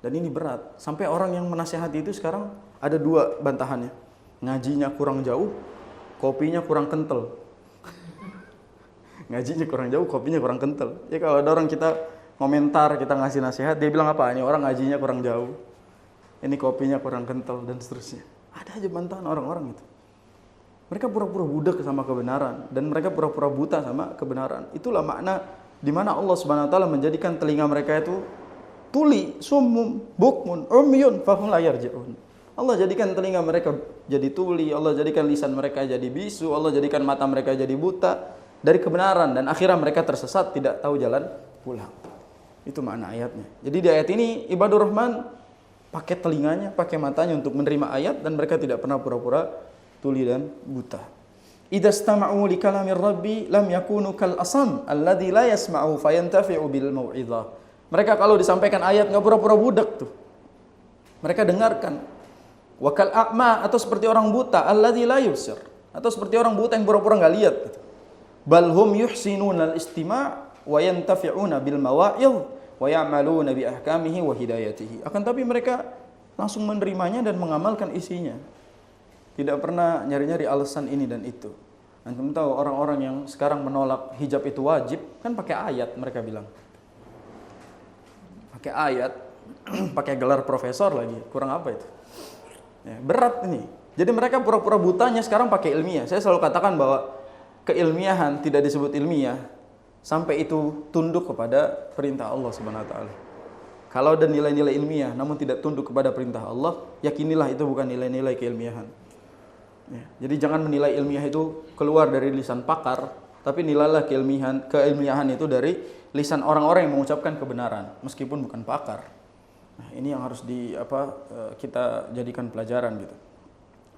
Dan ini berat. Sampai orang yang menasihati itu sekarang ada dua bantahannya. Ngajinya kurang jauh, kopinya kurang kental. Ngajinya kurang jauh, kopinya kurang kental. Ya kalau ada orang kita komentar, kita ngasih nasihat, dia bilang apa? Ini orang ngajinya kurang jauh. Ini kopinya kurang kental dan seterusnya. Ada aja bantahan orang-orang itu. Mereka pura-pura budak sama kebenaran dan mereka pura-pura buta sama kebenaran. Itulah makna di mana Allah Subhanahu wa taala menjadikan telinga mereka itu tuli, summum, bukmun, umyun, fahum la yarji'un. Allah jadikan telinga mereka jadi tuli, Allah jadikan lisan mereka jadi bisu, Allah jadikan mata mereka jadi buta dari kebenaran dan akhirnya mereka tersesat, tidak tahu jalan pulang. Itu makna ayatnya. Jadi di ayat ini ibadur rahman pakai telinganya, pakai matanya untuk menerima ayat dan mereka tidak pernah pura-pura tuli dan buta. Idza istama'u li kalamir rabbi lam yakunu kal asam alladzi la yasma'u fayantafi'u bil mau'izah. Mereka kalau disampaikan ayat nggak pura-pura budak tuh. Mereka dengarkan. Wakal a'ma atau seperti orang buta, alladzi la yubsir, atau seperti orang buta yang pura-pura nggak lihat. Gitu. Bal hum yuhsinuna al-istima' wa yantafi'una bil mawa'idh wa ya'maluna bi ahkamihi wa hidayatihi. Akan tapi mereka langsung menerimanya dan mengamalkan isinya. Tidak pernah nyari-nyari alasan ini dan itu. Antum tahu orang-orang yang sekarang menolak hijab itu wajib, kan pakai ayat mereka bilang. Pakai ayat, pakai gelar profesor lagi, kurang apa itu? Ya, berat ini. Jadi mereka pura-pura butanya sekarang pakai ilmiah. Saya selalu katakan bahwa keilmiahan tidak disebut ilmiah sampai itu tunduk kepada perintah Allah Subhanahu wa taala. Kalau ada nilai-nilai ilmiah namun tidak tunduk kepada perintah Allah, yakinilah itu bukan nilai-nilai keilmiahan. Ya, jadi jangan menilai ilmiah itu keluar dari lisan pakar, tapi nilailah keilmiahan itu dari lisan orang-orang yang mengucapkan kebenaran meskipun bukan pakar. Nah, ini yang harus kita jadikan pelajaran gitu.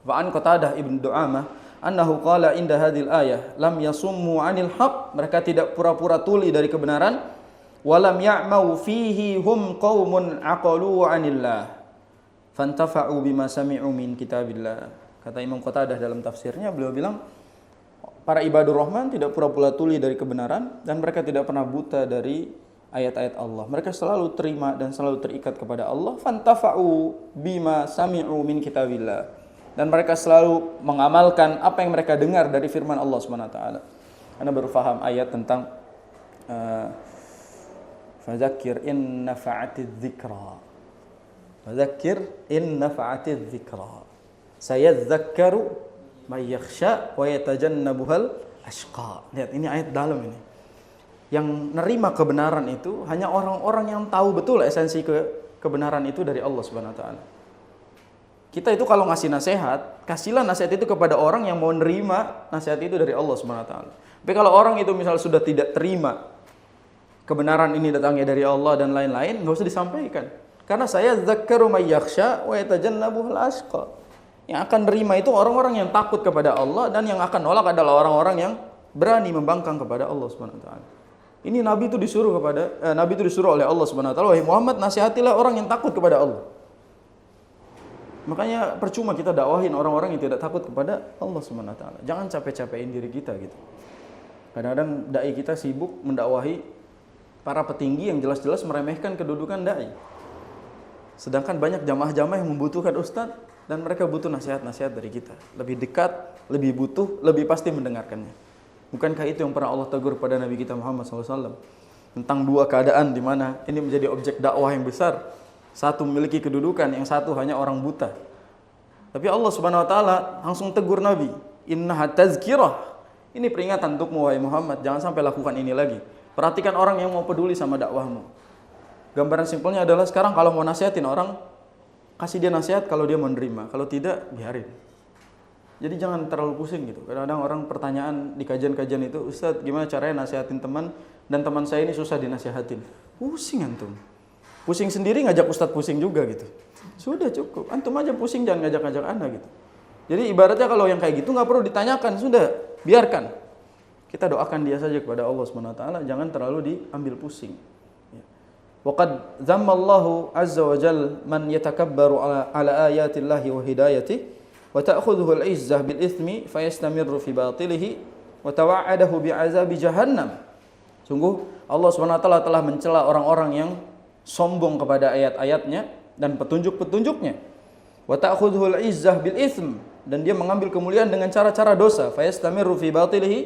Wa an Qatadah ibn Du'amah annahu qala inda hadhil ayah lam yasummu 'anil haqq, mereka tidak pura-pura tuli dari kebenaran, wa lam ya'mau fihi hum qaumun aqalu 'anillah fantafa'u bima sami'u min kitabillah. Kata Imam Qatadah dalam tafsirnya, beliau bilang para ibadur rahman tidak pura-pura tuli dari kebenaran dan mereka tidak pernah buta dari ayat-ayat Allah. Mereka selalu terima dan selalu terikat kepada Allah. Fantafa'u bima sami'u min kitabillah. Dan mereka selalu mengamalkan apa yang mereka dengar dari firman Allah Subhanahu wa taala. Anda baru paham ayat tentang fadzakir in nafa'atiz dzikra. Fadzakir in nafa'atiz dzikra. Sayadzakkaru may yakhsha wa yatajannabuhal ashqa. Lihat, ini ayat dalam ini. Yang nerima kebenaran itu hanya orang-orang yang tahu betul esensi kebenaran itu dari Allah Subhanahu wa taala. Kita itu kalau ngasih nasihat, kasihlah nasihat itu kepada orang yang mau nerima nasihat itu dari Allah Subhanahu wa taala. Tapi kalau orang itu misal sudah tidak terima kebenaran ini datangnya dari Allah dan lain-lain, nggak usah disampaikan. Karena saya dzakkaru may yakhsha wa yatajannabuhul ashqa. Yang akan nerima itu orang-orang yang takut kepada Allah, dan yang akan nolak adalah orang-orang yang berani membangkang kepada Allah Subhanahu wa taala. Ini Nabi itu disuruh oleh Allah Subhanahu wa taala, wahai Muhammad, nasihatilah orang yang takut kepada Allah. Makanya percuma kita dakwahin orang-orang yang tidak takut kepada Allah Subhanahu wa taala. Jangan capek-capekin diri kita gitu. Kadang-kadang dai kita sibuk mendakwahi para petinggi yang jelas-jelas meremehkan kedudukan dai. Sedangkan banyak jamaah-jamaah yang membutuhkan ustadz, dan mereka butuh nasihat-nasihat dari kita. Lebih dekat, lebih butuh, lebih pasti mendengarkannya. Bukankah itu yang pernah Allah tegur pada Nabi kita Muhammad SAW? Tentang dua keadaan di mana ini menjadi objek dakwah yang besar. Satu memiliki kedudukan, yang satu hanya orang buta. Tapi Allah Subhanahu wa taala langsung tegur Nabi, "Innaha tazkirah." Ini peringatan untukmu wahai Muhammad, jangan sampai lakukan ini lagi. Perhatikan orang yang mau peduli sama dakwahmu. Gambaran simpelnya adalah sekarang kalau mau nasihatin orang, kasih dia nasihat kalau dia mau nerima, kalau tidak biarin. Jadi jangan terlalu pusing gitu. Kadang-kadang orang pertanyaan di kajian-kajian itu, "Ustadz, gimana caranya nasihatin teman, dan teman saya ini susah dinasihatin?" Pusing antum. Pusing sendiri ngajak ustadz pusing juga gitu. Sudah cukup. Antum aja pusing, jangan ngajak-ngajak Anda gitu. Jadi ibaratnya kalau yang kayak gitu nggak perlu ditanyakan, sudah biarkan. Kita doakan dia saja kepada Allah Subhanahu wa taala, jangan terlalu diambil pusing. Waqad zammallahu azza wa jal man yatakabbaru ala ayatillahi wa hidayatihi wa ta'khudhuhu al-izzah bil ithmi fayastamirru fi batilihi wa tawa'adahu bi'azabi jahannam. Sungguh Allah Subhanahu wa taala telah mencela orang-orang yang sombong kepada ayat-ayatnya dan petunjuk-petunjuknya. Wa ta'khudhuhu al-izzah bil ithm, dan dia mengambil kemuliaan dengan cara-cara dosa. Fayastamirru fi batilihi,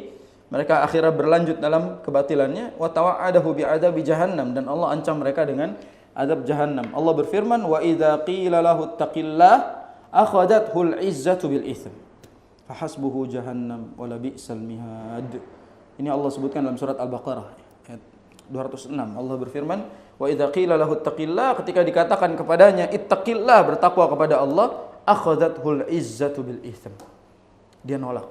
mereka akhirnya berlanjut dalam kebatilannya. Wa tawa'adahu bi'adabi jahannam, dan Allah ancam mereka dengan adab jahannam. Allah berfirman, wa idza qila lahu ittaqillah akhadathul izzatu bil ithm fahasbuhu jahannam wa la bi'sal mihad. Ini Allah sebutkan dalam surat Al-Baqarah ayat 206. Allah berfirman, wa idza qila lahu ittaqillah, ketika dikatakan kepadanya ittaqillah, bertakwa kepada Allah, akhadathul izzatu bil ithm, dia nolak.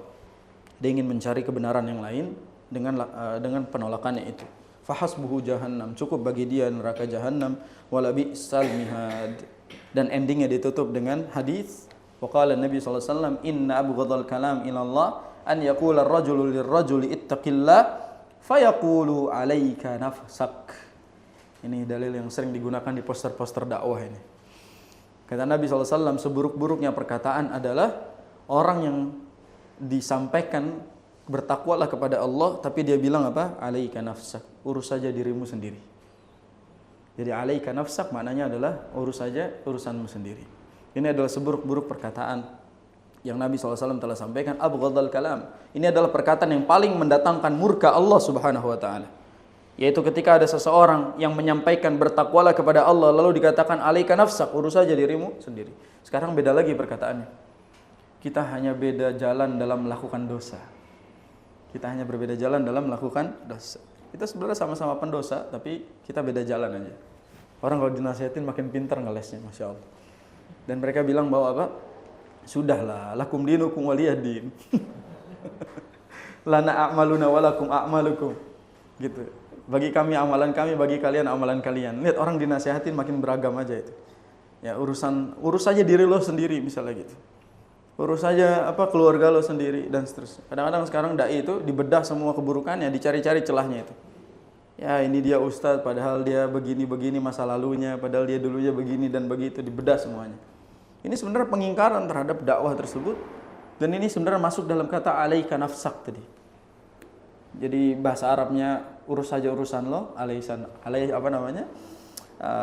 Dia ingin mencari kebenaran yang lain dengan penolakannya itu. Fahasbuhu jahannam, cukup bagi dia neraka jahannam, wala bi'sal mihad. Dan endingnya ditutup dengan hadis, waqala Nabi sallallahu alaihi wasallam, inna abghadal kalam ila Allah an yaqula ar-rajulu lir-rajuli ittaqillah fayaqulu 'alaika nafsak. Ini dalil yang sering digunakan di poster-poster dakwah ini. Kata Nabi sallallahu alaihi wasallam, seburuk-buruknya perkataan adalah orang yang disampaikan bertakwalah kepada Allah, tapi dia bilang apa? Alaika nafsak, urus saja dirimu sendiri. Jadi alaika nafsak maknanya adalah urus saja urusanmu sendiri. Ini adalah seburuk-buruk perkataan yang Nabi SAW telah sampaikan. Abghadal kalam, ini adalah perkataan yang paling mendatangkan murka Allah Subhanahu wa taala. Yaitu ketika ada seseorang yang menyampaikan bertakwalah kepada Allah, lalu dikatakan alaika nafsak, urus saja dirimu sendiri. Sekarang beda lagi perkataannya. Kita hanya beda jalan dalam melakukan dosa. Kita hanya berbeda jalan dalam melakukan dosa. Kita sebenarnya sama-sama pendosa, tapi kita beda jalan aja. Orang kalau dinasihatin makin pintar ngelesnya, Masya Allah. Dan mereka bilang bahwa apa? Sudahlah, lakum dinukum waliyadin. Lana a'maluna walakum a'malukum. Gitu. Bagi kami amalan kami, bagi kalian amalan kalian. Lihat orang dinasihatin makin beragam aja itu. Ya, urus saja diri lo sendiri misalnya gitu. Urus saja keluarga lo sendiri dan seterusnya. Kadang-kadang sekarang dai itu dibedah semua keburukannya, dicari-cari celahnya itu. Ya, ini dia ustadz, padahal dia begini-begini masa lalunya, padahal dia dulunya begini dan begitu, dibedah semuanya. Ini sebenarnya pengingkaran terhadap dakwah tersebut, dan ini sebenarnya masuk dalam kata alaika nafsak tadi. Jadi bahasa Arabnya urus saja urusan lo,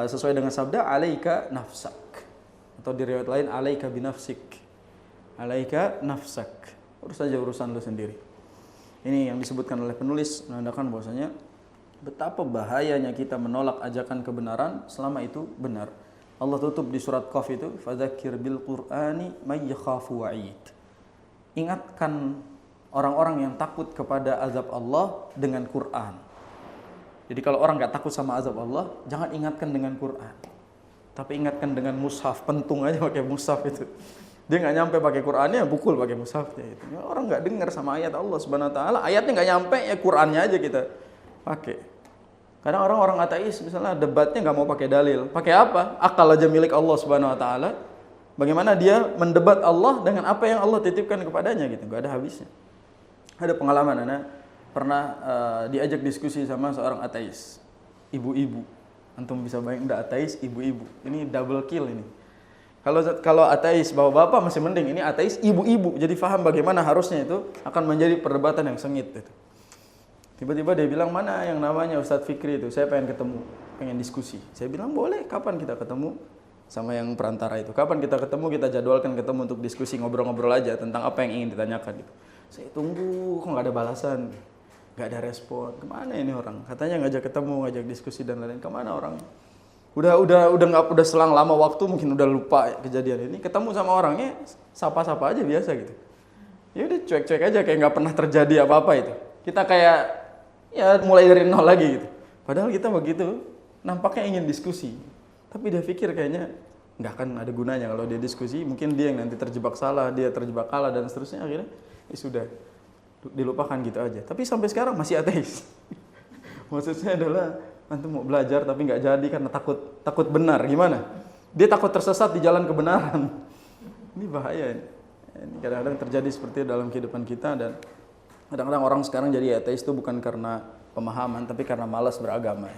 sesuai dengan sabda alaika nafsak, atau di riwayat lain alaika binafsik. Alaika nafsak, urus saja urusan lu sendiri. Ini yang disebutkan oleh penulis menandakan bahwasanya betapa bahayanya kita menolak ajakan kebenaran selama itu benar. Allah tutup di surat Qaf itu, fadzakir bil qur'ani may yakhafu wa'id. Ingatkan orang-orang yang takut kepada azab Allah dengan Quran. Jadi kalau orang enggak takut sama azab Allah, jangan ingatkan dengan Quran. Tapi ingatkan dengan mushaf, pentung aja pakai mushaf itu. Dia nggak nyampe pakai Qurannya, pukul pakai mushafnya itu. Orang nggak dengar sama ayat Allah Subhanahu Wa Taala, ayatnya nggak nyampe, ya Qurannya aja kita pakai. Kadang orang ateis misalnya debatnya nggak mau pakai dalil. Pakai apa? Akal aja milik Allah Subhanahu wa taala. Bagaimana dia mendebat Allah dengan apa yang Allah titipkan kepadanya gitu. Nggak ada habisnya. Ada pengalaman Ana pernah diajak diskusi sama seorang ateis. Ibu-ibu. Antum bisa bayangin udah ateis, ibu-ibu. Ini double kill ini. Kalau ateis bapak-bapak masih mending, ini ateis ibu-ibu. Jadi paham bagaimana harusnya itu akan menjadi perdebatan yang sengit gitu. Tiba-tiba dia bilang, mana yang namanya Ustadz Fikri itu, saya pengen ketemu, pengen diskusi. Saya bilang, boleh, kapan kita ketemu sama yang perantara itu? Kapan kita ketemu, kita jadwalkan ketemu untuk diskusi, ngobrol-ngobrol aja tentang apa yang ingin ditanyakan gitu. Saya tunggu, kok nggak ada balasan, nggak ada respon. Kemana ini orang? Katanya ngajak ketemu, ngajak diskusi dan lain-lain. Kemana orang? Udah selang lama waktu, mungkin udah lupa kejadian ini. Ketemu sama orangnya, sapa-sapa aja biasa gitu. Ya udah cuek-cuek aja, kayak nggak pernah terjadi apa-apa itu. Kita kayak ya mulai dari nol lagi gitu. Padahal kita begitu nampaknya ingin diskusi. Tapi dia pikir kayaknya nggak akan ada gunanya kalau dia diskusi. Mungkin dia yang nanti terjebak salah, dia terjebak kalah dan seterusnya. Akhirnya ya sudah dilupakan gitu aja. Tapi sampai sekarang masih ateis. Maksudnya adalah nanti mau belajar tapi nggak jadi karena takut benar. Gimana? Dia takut tersesat di jalan kebenaran. Ini bahaya. Ini kadang-kadang terjadi seperti itu dalam kehidupan kita. Dan kadang-kadang orang sekarang jadi ateis itu bukan karena pemahaman, tapi karena malas beragama.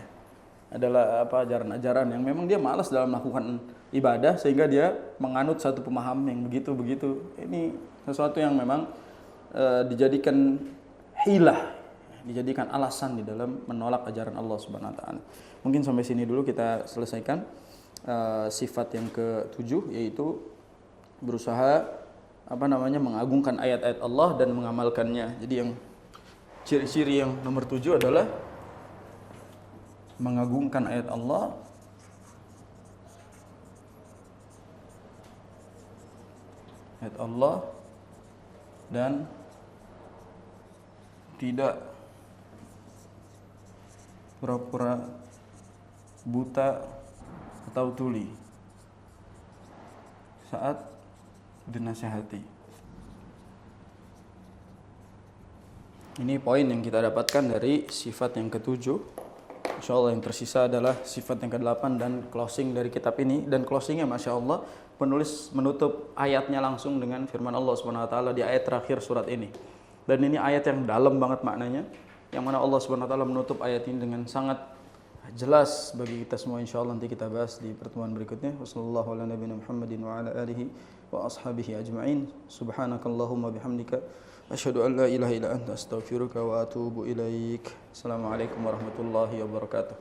Adalah ajaran-ajaran yang memang dia malas dalam melakukan ibadah, sehingga dia menganut satu pemahaman yang begitu-begitu. Ini sesuatu yang memang dijadikan hilah, dijadikan alasan di dalam menolak ajaran Allah Subhanahu wa taala. Mungkin sampai sini dulu kita selesaikan sifat yang ke-7, yaitu berusaha mengagungkan ayat-ayat Allah dan mengamalkannya. Jadi yang ciri-ciri yang nomor 7 adalah mengagungkan ayat Allah, dan tidak pura-pura buta atau tuli saat dinasihati. Ini poin yang kita dapatkan dari sifat yang ke-7. Insyaallah yang tersisa adalah sifat yang ke-8 dan closing dari kitab ini. Dan closingnya Masya Allah, penulis menutup ayatnya langsung dengan firman Allah Subhanahu wa taala di ayat terakhir surat ini. Dan ini ayat yang dalam banget maknanya, yang mana Allah Subhanahu wa taala menutup ayat ini dengan sangat jelas bagi kita semua. Insyaallah nanti kita bahas di pertemuan berikutnya. Wassallallahu ala nabiyina Muhammadin wa ala alihi wa ashabihi ajma'in. Subhanakallahumma bihamdika asyhadu an la ilaha illa anta astaghfiruka wa atubu ilaik. Assalamualaikum warahmatullahi wabarakatuh.